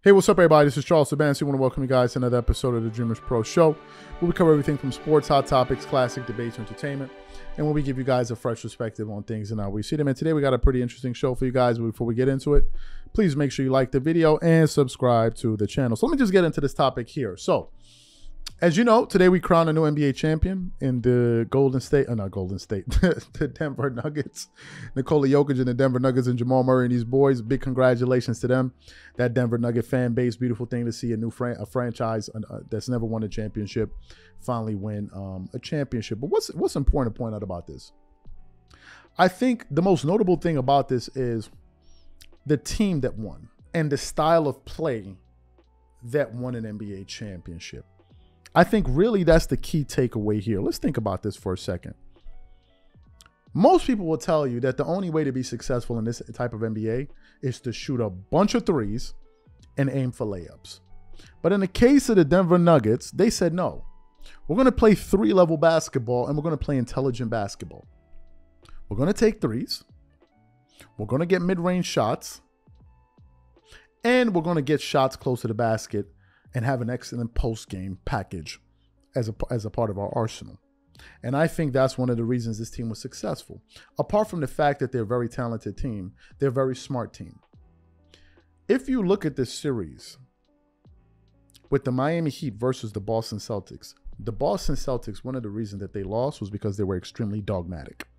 Hey, what's up, everybody? This is Charles Sabansi. I want to welcome you guys to another episode of the Dreamerspro Show, where we cover everything from sports, hot topics, classic debates, entertainment, and where we give you guys a fresh perspective on things and how we see them. And today we got a pretty interesting show for you guys. Before we get into it, please make sure you like the video and subscribe to the channel. So let me just get into this topic here. So, as you know, today we crowned a new NBA champion in the the Denver Nuggets. Nikola Jokic and the Denver Nuggets and Jamal Murray and these boys. Big congratulations to them. That Denver Nugget fan base, beautiful thing to see a franchise that's never won a championship finally win a championship. But what's important to point out about this? I think the most notable thing about this is the team that won and the style of play that won an NBA championship. I think really that's the key takeaway here. Let's think about this for a second. Most people will tell you that the only way to be successful in this type of NBA is to shoot a bunch of threes and aim for layups. But in the case of the Denver Nuggets, they said, no, we're going to play three-level basketball and we're going to play intelligent basketball. We're going to take threes. We're going to get mid-range shots. And we're going to get shots close to the basket and have an excellent post-game package as a part of our arsenal. And I think that's one of the reasons this team was successful. Apart from the fact that they're a very talented team, they're a very smart team. If you look at this series with the Miami Heat versus the Boston Celtics, one of the reasons that they lost was because they were extremely dogmatic.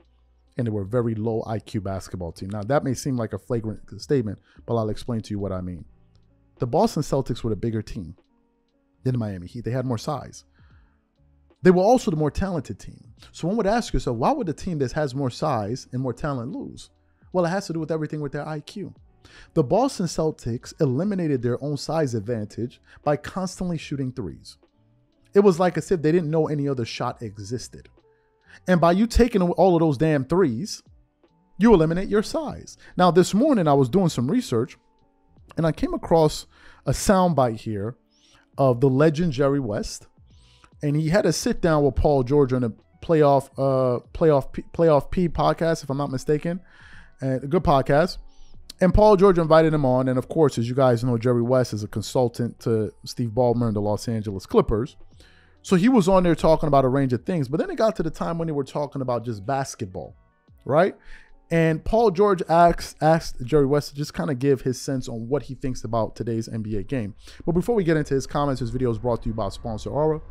And they were a very low IQ basketball team. Now, that may seem like a flagrant statement, but I'll explain to you what I mean. The Boston Celtics were the bigger team than the Miami Heat. They had more size. They were also the more talented team. So one would ask yourself, why would the team that has more size and more talent lose? Well, it has to do with everything with their IQ. The Boston Celtics eliminated their own size advantage by constantly shooting threes. It was like as if they didn't know any other shot existed. And by you taking all of those damn threes, you eliminate your size. Now, this morning I was doing some research and I came across a soundbite here of the legend Jerry West. And he had a sit down with Paul George on a playoff P podcast, if I'm not mistaken. And a good podcast. And Paul George invited him on. And of course, as you guys know, Jerry West is a consultant to Steve Ballmer and the Los Angeles Clippers. So he was on there talking about a range of things. But then it got to the time when they were talking about just basketball, right? And Paul George asked Jerry West to just kind of give his sense on what he thinks about today's NBA game. But before we get into his comments, this video is brought to you by sponsor Aura,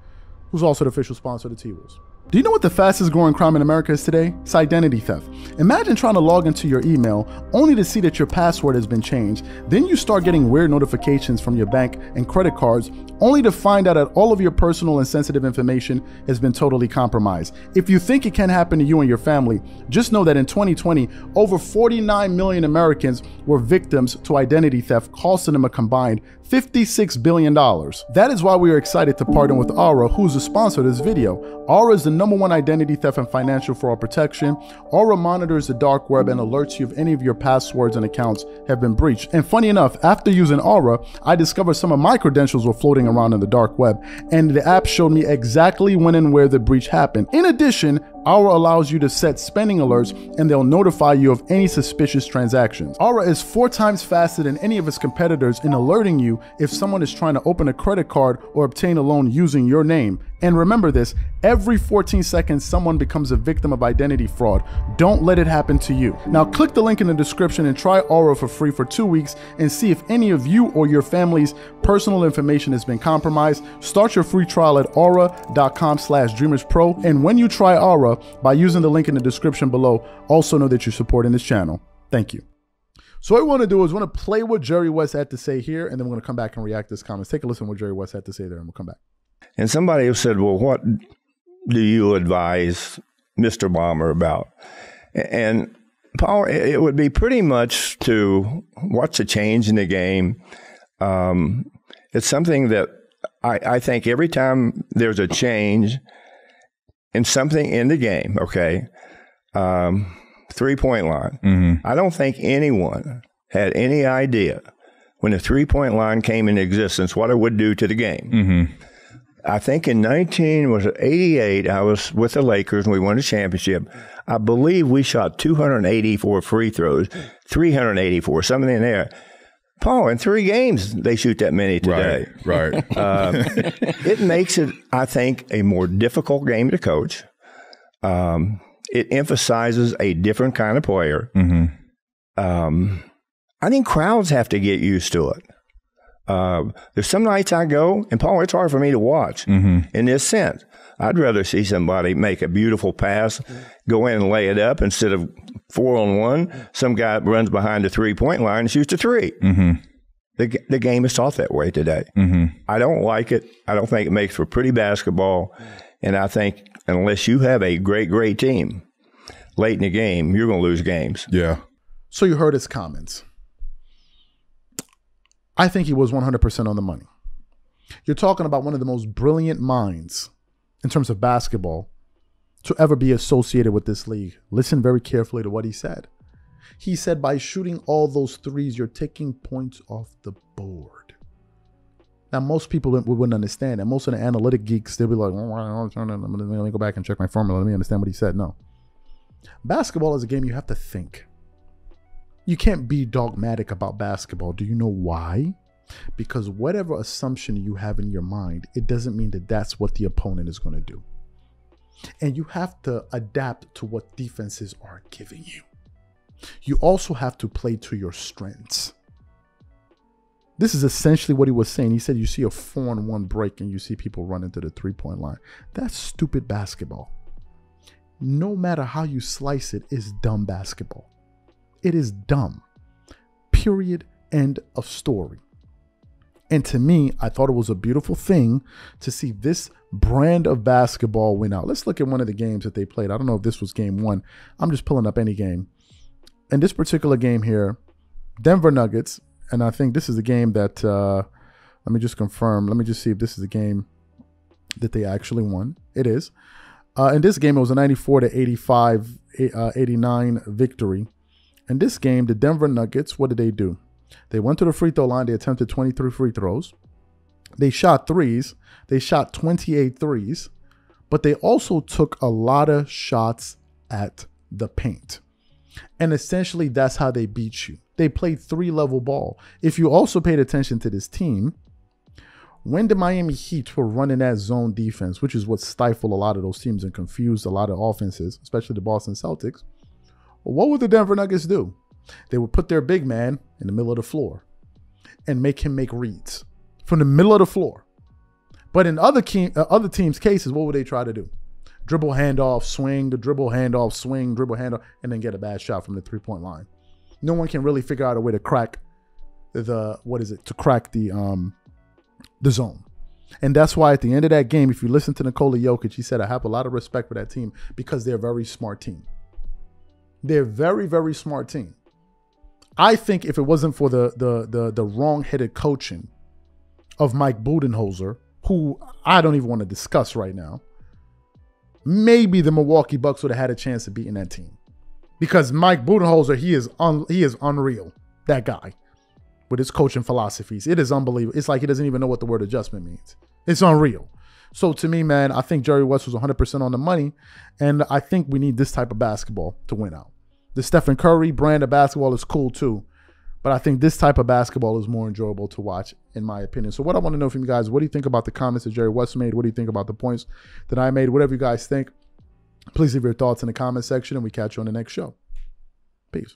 who's also the official sponsor of the T-Wolves. Do you know what the fastest growing crime in America is today? It's identity theft. Imagine trying to log into your email only to see that your password has been changed. Then you start getting weird notifications from your bank and credit cards only to find out that all of your personal and sensitive information has been totally compromised. If you think it can happen to you and your family, just know that in 2020, over 49 million Americans were victims to identity theft, costing them a combined $56 billion. That is why we are excited to partner with Aura, who's the sponsor of this video. Aura is the #1 identity theft and financial fraud protection. Aura monitors the dark web and alerts you if any of your passwords and accounts have been breached. And funny enough, after using Aura, I discovered some of my credentials were floating around in the dark web, and the app showed me exactly when and where the breach happened. In addition, Aura allows you to set spending alerts and they'll notify you of any suspicious transactions. Aura is 4 times faster than any of its competitors in alerting you if someone is trying to open a credit card or obtain a loan using your name. And remember this, every 14 seconds someone becomes a victim of identity fraud. Don't let it happen to you. Now click the link in the description and try Aura for free for 2 weeks and see if any of you or your family's personal information has been compromised. Start your free trial at aura.com/dreamerspro. And when you try Aura, by using the link in the description below, also know that you're supporting this channel. Thank you. So what I want to do is want to play what Jerry West had to say here, and then we're going to come back and react to his comments. Take a listen to what Jerry West had to say there, and we'll come back. And somebody said, well, what do you advise Mr. Ballmer about? And Paul, it would be pretty much to what's a change in the game. It's something that I think every time there's a change in something in the game, okay, 3-point line. Mm-hmm. I don't think anyone had any idea when the 3-point line came into existence what it would do to the game. Mm-hmm. I think in 1988, I was with the Lakers and we won a championship. I believe we shot 284 free throws, 384, something in there. Paul, in 3 games, they shoot that many today. Right. It makes it, I think, a more difficult game to coach. It emphasizes a different kind of player. I think crowds have to get used to it. There's some nights I go, and Paul, it's hard for me to watch in this sense. I'd rather see somebody make a beautiful pass, go in and lay it up instead of 4-on-1. Some guy runs behind the 3-point line and shoots a 3. The game is taught that way today. I don't like it. I don't think it makes for pretty basketball. And I think unless you have a great team late in the game, you're going to lose games. Yeah. So you heard his comments. I think he was 100% on the money. You're talking about one of the most brilliant minds in terms of basketball to ever be associated with this league. Listen very carefully to what he said. He said by shooting all those threes, you're taking points off the board. Now, most people wouldn't understand that. Most of the analytic geeks, they'll be like, let me go back and check my formula. Let me understand what he said. No. Basketball is a game you have to think. You can't be dogmatic about basketball. Do you know why? Because whatever assumption you have in your mind, it doesn't mean that that's what the opponent is going to do. And you have to adapt to what defenses are giving you. You also have to play to your strengths. This is essentially what he was saying. He said you see a 4-on-1 break and you see people run into the 3-point line. That's stupid basketball. No matter how you slice it, it's dumb basketball. It is dumb. Period. End of story. And to me, I thought it was a beautiful thing to see this brand of basketball win out. Let's look at one of the games that they played. I don't know if this was game 1. I'm just pulling up any game. In this particular game here, Denver Nuggets, and I think this is the game that, let me just confirm. Let me just see if this is the game that they actually won. It is. In this game, it was a 94-85, 89 victory. In this game, the Denver Nuggets, what did they do? They went to the free throw line. They attempted 23 free throws. They shot threes. They shot 28 threes. But they also took a lot of shots at the paint. And essentially, that's how they beat you. They played 3-level ball. If you also paid attention to this team, when the Miami Heat were running that zone defense, which is what stifled a lot of those teams and confused a lot of offenses, especially the Boston Celtics, what would the Denver Nuggets do? They would put their big man in the middle of the floor and make him make reads from the middle of the floor. But in other teams' cases, what would they try to do? Dribble handoff, swing, the dribble handoff, swing, dribble handoff, and then get a bad shot from the 3-point line. No one can really figure out a way to crack the zone. And that's why at the end of that game, if you listen to Nikola Jokic, he said, I have a lot of respect for that team because they're a very smart team. They're a very, very smart team. I think if it wasn't for the wrong-headed coaching of Mike Budenholzer, who I don't even want to discuss right now, maybe the Milwaukee Bucks would have had a chance of beating that team. Because Mike Budenholzer, he is unreal, that guy, with his coaching philosophies. It is unbelievable. It's like he doesn't even know what the word adjustment means. It's unreal. So to me, man, I think Jerry West was 100% on the money, and I think we need this type of basketball to win out. The Stephen Curry brand of basketball is cool too, but I think this type of basketball is more enjoyable to watch, in my opinion. So what I want to know from you guys, what do you think about the comments that Jerry West made? What do you think about the points that I made? Whatever you guys think, please leave your thoughts in the comment section, and we catch you on the next show. Peace.